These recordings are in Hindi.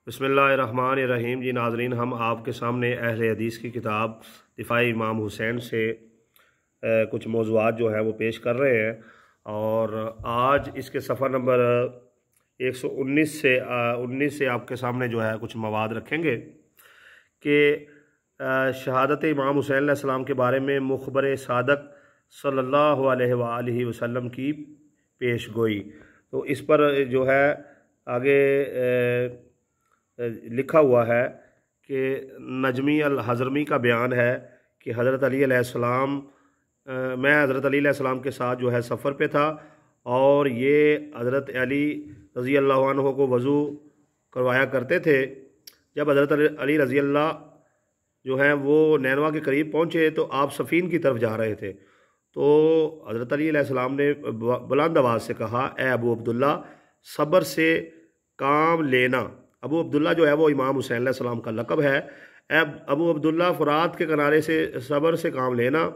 बिस्मिल्लाहिर्रहमानिर्रहीम। जी नाज़रीन, हम आपके सामने अहले हदीस की किताब दिफ़ाई इमाम हुसैन से कुछ मौज़ूआत जो है वो पेश कर रहे हैं। और आज इसके सफ़ा नंबर 119 से 19 से आपके सामने जो है कुछ मवाद रखेंगे कि शहादत इमाम हुसैन अलैहिस्सलाम के बारे में मुखबर सादक सल्लल्लाहु अलैहि वसल्लम की पेश गोई। तो इस पर जो है आगे लिखा हुआ है कि नजमी अल हज़रमी का बयान है कि हज़रत अली अलैहिस्सलाम, मैं हज़रत अली अलैहिस्सलाम के साथ जो है सफ़र पे था और ये हज़रत अली रज़ी अल्लाह अन्हु को वज़ू करवाया करते थे। जब हज़रत अली रज़ी अल्लाह जो हैं वो नैनवा के करीब पहुँचे तो आप सफ़ीन की तरफ जा रहे थे। तो हज़रत अली अलैहिस्सलाम ने बुलंद आवाज़ से कहा, ए अबू अब्दुल्ला, सब्र से काम लेना। अबू अब्दुल्ला जो है वो इमाम हुसैन अलैहिस्सलाम का लक़ब है। अबू अब्दुल्ला, फ़ुरात के किनारे से सब्र से काम लेना।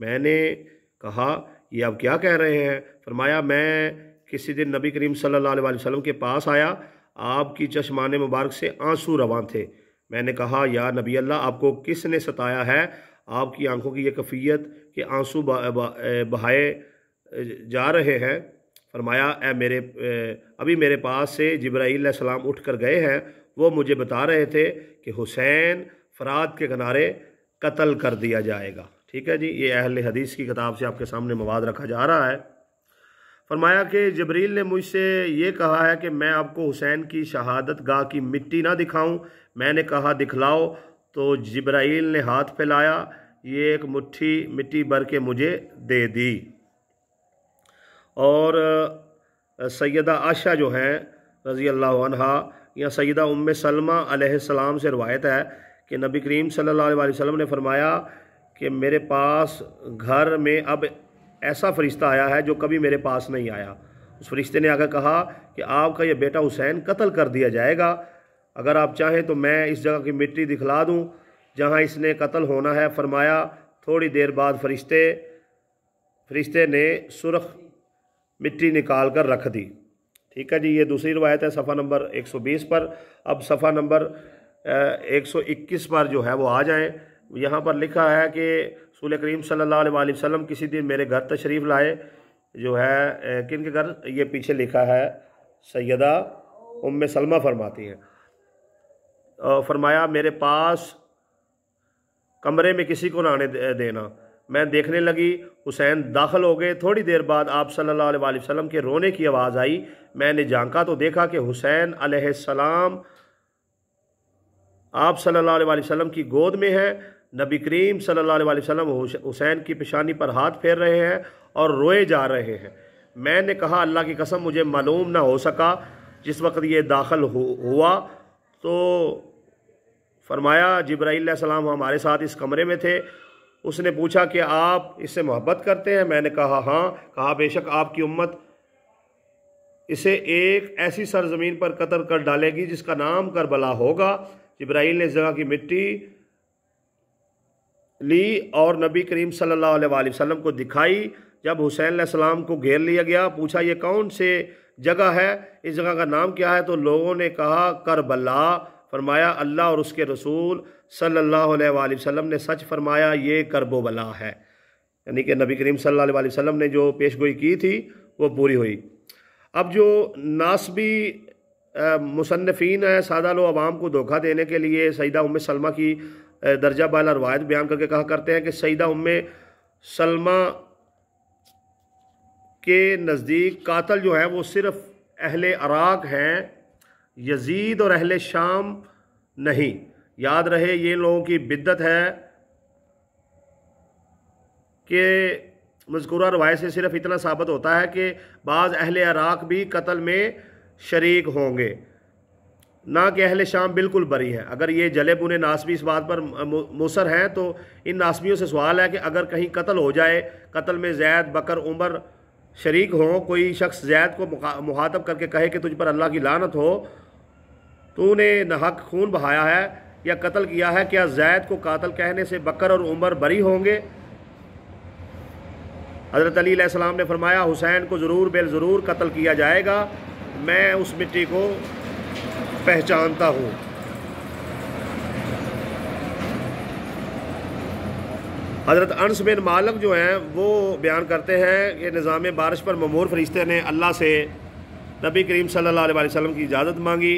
मैंने कहा, ये आप क्या कह रहे हैं? फरमाया, मैं किसी दिन नबी करीम सल्लल्लाहु अलैहि वसल्लम के पास आया, आपकी चश्मान मुबारक से आंसू रवां थे। मैंने कहा, या नबी अल्लाह, आपको किसने सताया है? आपकी आंखों की ये कैफियत कि आंसू बहाए जा रहे हैं। फरमाया, अभी मेरे पास से जिब्राईल अलैहिस्सलाम उठ कर गए हैं। वो मुझे बता रहे थे कि हुसैन फ़रात के किनारे कत्ल कर दिया जाएगा। ठीक है जी, ये अहले हदीस की किताब से आपके सामने मवाद रखा जा रहा है। फरमाया कि जिब्रील ने मुझसे ये कहा है कि मैं आपको हुसैन की शहादत गाह की मिट्टी ना दिखाऊं। मैंने कहा, दिखलाओ। तो जिब्राईल ने हाथ फैलाया, ये एक मुट्ठी मिट्टी भर के मुझे दे दी। और सैयदा आयशा जो हैं रज़ी अल्लाह अन्हा या सैयदा उम्मे सलमा अलैहिस्सलाम से रवायत है कि नबी करीम सल्लल्लाहु अलैहि वसल्लम ने फरमाया कि मेरे पास घर में अब ऐसा फ़रिश्ता आया है जो कभी मेरे पास नहीं आया। उस फरिश्ते ने आकर कहा कि आपका ये बेटा हुसैन कत्ल कर दिया जाएगा। अगर आप चाहें तो मैं इस जगह की मिट्टी दिखला दूँ जहाँ इसने कत्ल होना है। फरमाया, थोड़ी देर बाद फरिश्ते ने सुर्ख मिट्टी निकाल कर रख दी। ठीक है जी, ये दूसरी रवायत है सफ़ा नंबर 120 पर। अब सफ़ा नंबर 121 पर जो है वो आ जाएं। यहाँ पर लिखा है कि रसूल करीम सल्लल्लाहु अलैहि वसल्लम किसी दिन मेरे घर तशरीफ़ लाए। जो है किन के घर, ये पीछे लिखा है, सैयदा उम्मे सलमा फरमाती हैं। फरमाया, मेरे पास कमरे में किसी को ना आने देना। मैं देखने लगी, हुसैन दाखिल हो गए। थोड़ी देर बाद आप सल्लल्लाहु अलैहि वसल्लम के रोने की आवाज़ आई। मैंने झांका तो देखा कि हुसैन अलैहिस्सलाम आप सल्लल्लाहु अलैहि वसल्लम की गोद में है। नबी करीम सल्लल्लाहु अलैहि वसल्लम हुसैन की पेशानी पर हाथ फेर रहे हैं और रोए जा रहे हैं। मैंने कहा, अल्लाह की कसम, मुझे मालूम ना हो सका जिस वक्त ये दाखिल हुआ। तो फरमाया, जिब्राईल अलैहिस्सलाम हमारे साथ इस कमरे में थे। उसने पूछा कि आप इससे मोहब्बत करते हैं? मैंने कहा, हाँ। कहा, बेशक आपकी उम्मत इसे एक ऐसी सरजमीन पर कत्ल कर डालेगी जिसका नाम करबला होगा। जिब्राईल ने इस जगह की मिट्टी ली और नबी करीम सल्लल्लाहु अलैहि वसल्लम को दिखाई। जब हुसैन अलैहिस्सलाम को घेर लिया गया, पूछा, ये कौन से जगह है? इस जगह का नाम क्या है? तो लोगों ने कहा, करबला। फरमाया, अल्लाह और उसके रसूल सल्लल्लाहु अलैहि वसल्लम ने सच फरमाया, ये करबला है। यानी कि नबी करीम सल्लल्लाहु अलैहि वसल्लम ने जो पेशगोई की थी वो पूरी हुई। अब जो नासबी मुसन्निफ़ीन है, सादा लो अवाम को धोखा देने के लिए सैयदा उम्मे सलमा की दर्जा बाला रवायत बयान करके कहा करते हैं कि सैयदा उम्मे सलमा के नज़दीक कातिल जो है वो सिर्फ़ अहले अराक हैं, यजीद और अहले शाम नहीं। याद रहे, ये लोगों की बिद्दत है कि मज़कूरा रवायत से सिर्फ इतना साबित होता है कि बाज़ अहले अराक भी कत्ल में शरीक होंगे, ना कि अहले शाम बिल्कुल बरी है। अगर ये जले बुने नासबी इस बात पर मुसर हैं तो इन नासबियों से सवाल है कि अगर कहीं कत्ल हो जाए, कत्ल में जैद, बकर, उमर शरीक हों, कोई शख्स जैद को मुखातब करके कहे कि तुझ पर अल्लाह की लानत हो, तूने नाहक खून बहाया है या कत्ल किया है, क्या जैद को कातिल कहने से बकर और उमर बरी होंगे? हज़रत अली अलैहिस्सलाम ने फरमाया, हुसैन को ज़रूर बेल ज़रूर कत्ल किया जाएगा। मैं उस मिट्टी को पहचानता हूँ। हज़रत अनस बिन मालिक जो हैं वो बयान करते हैं कि निज़ाम बारिश पर ममूर फरिश्ते ने अल्लाह से नबी करीम सल्लल्लाहु अलैहि वसल्लम की इजाज़त मांगी,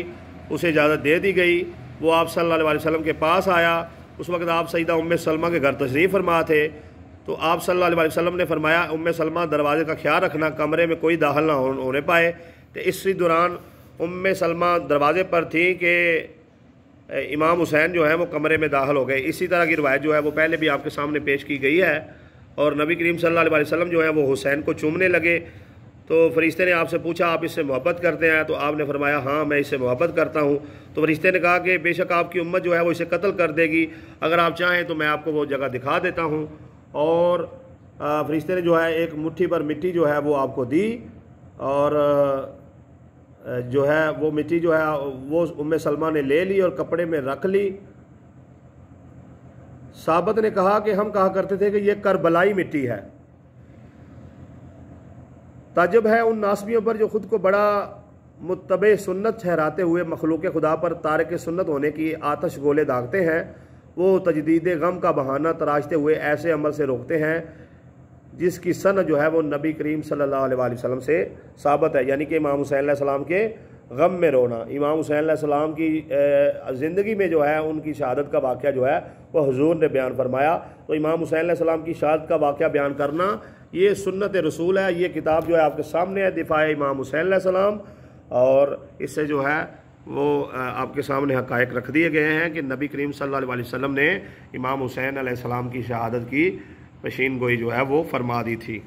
उसे इजाज़त दे दी गई। वो आप सल्लल्लाहु अलैहि वसल्लम के पास आया। उस वक्त आप सईदा उम्मे सलमा के घर तशरीफ़ फरमा थे। तो आप सल्लल्लाहु अलैहि वसल्लम ने फरमाया, उम्मे सलमा दरवाज़े का ख्याल रखना, कमरे में कोई दाखिल ना होने पाए। तो इसी दौरान उम्मे सलमा दरवाज़े पर थी कि इमाम हुसैन जो है वो कमरे में दाखिल हो गए। इसी तरह की रिवायत जो है वो पहले भी आपके सामने पेश की गई है। और नबी करीम सल्लल्लाहु अलैहि वसल्लम जो है वो हुसैन को चूमने लगे। तो फरिश्ते ने आपसे पूछा, आप इससे मोहब्बत करते हैं? तो आपने फरमाया, हाँ मैं इससे मोहब्बत करता हूँ। तो फरिश्ते ने कहा कि बेशक आपकी उम्मत जो है वो इसे कत्ल कर देगी, अगर आप चाहें तो मैं आपको वो जगह दिखा देता हूँ। और फरिश्ते ने जो है एक मुट्ठी भर मिट्टी जो है वो आपको दी, और जो है वो मिट्टी जो है वो उम्मे सलमा ने ले ली और कपड़े में रख ली। साबत ने कहा कि हम कहा करते थे कि ये करबलाई मिट्टी है। ताज्जुब है उन नासबियों पर जो ख़ुद को बड़ा मुत्तबे सुन्नत ठहराते हुए मखलूक खुदा पर तारिक सुन्नत होने की आतश गोले दागते हैं। वो तजदीद गम का बहाना तराशते हुए ऐसे अमल से रोकते हैं जिसकी सन जो है वो नबी करीम सल्लल्लाहु अलैहि वसल्लम से साबित है, यानी कि इमाम हुसैन अलैहिस्सलाम के गम में रोना। इमाम हुसैन अलैहिस्सलाम की ज़िंदगी में जो है उनकी शहादत का वाक़या जो है वह हुजूर ने बयान फरमाया। तो इमाम हुसैन अलैहिस्सलाम की शहादत का वाक़या बयान करना ये सुन्नत रसूल है। ये किताब जो है आपके सामने है, दिफ़ाए इमाम हुसैन अलैहिस्सलाम, और इससे जो है वो आपके सामने हक़ाइक़ रख दिए गए हैं कि नबी करीम सल्लल्लाहु अलैहि वसल्लम ने इमाम हुसैन अलैहिस्सलाम की शहादत की पेशीन गोई जो है वो फरमा दी थी।